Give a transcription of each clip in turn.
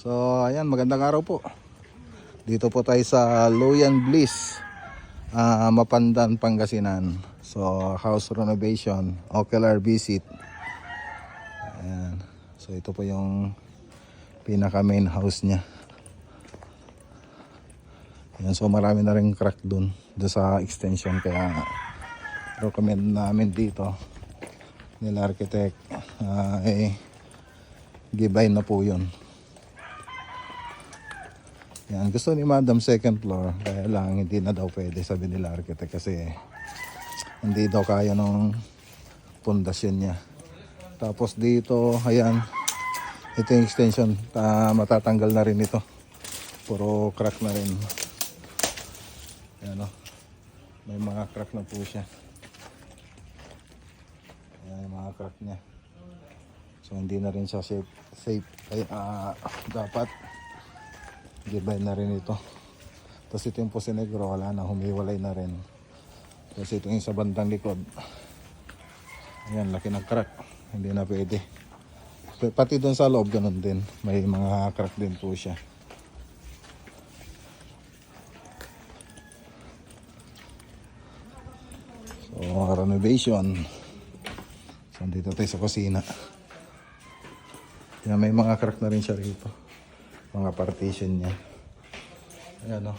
So ayan, magandang araw po. Dito po tayo sa Loyan Bliss, Mapandan, Pangasinan. So house renovation, ocular visit. Ayan. So ito po yung pinaka main house niya. Ayan, so marami na rin crack dun sa extension, kaya recommend namin dito nila architect gibay na po yun. Yan, gusto ni Madam second floor, kaya lang hindi na daw pwede, sabi nila architect, kasi hindi daw kaya ng pundasyon niya. Tapos dito, ayan, ito yung extension, matatanggal na rin ito, puro crack na rin. Ayan, oh. May mga crack na po siya. Ayan yung mga crack niya. So hindi na rin siya safe. Kaya dapat gibay na rin ito. Tapos ito yung Pusi Negro, wala na, humiwalay na rin. Tapos ito yung sa bandang likod. Ayan, laki ng crack. Hindi na pwede. Pati doon sa loob, ganun din. May mga crack din po siya. So, renovation. So, dito tayo sa kusina. Yan, may mga crack na rin siya rito. Mga partition niya. Ayan, o.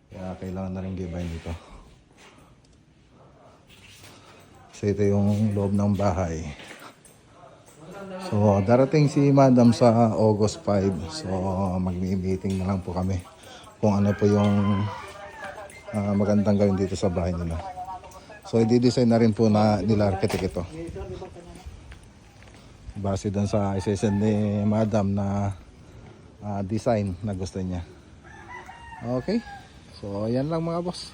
Kaya kailangan na rin gibay dito. So, ito yung loob ng bahay. So, darating si Madam sa August 5. So, magmi-meeting na lang po kami kung ano po yung magandang gawin dito sa bahay nila. So, i-design na rin po nila architect ito. Base doon sa isa-send ni Madam na design na gusto niya. Okay. So, ayan lang mga boss.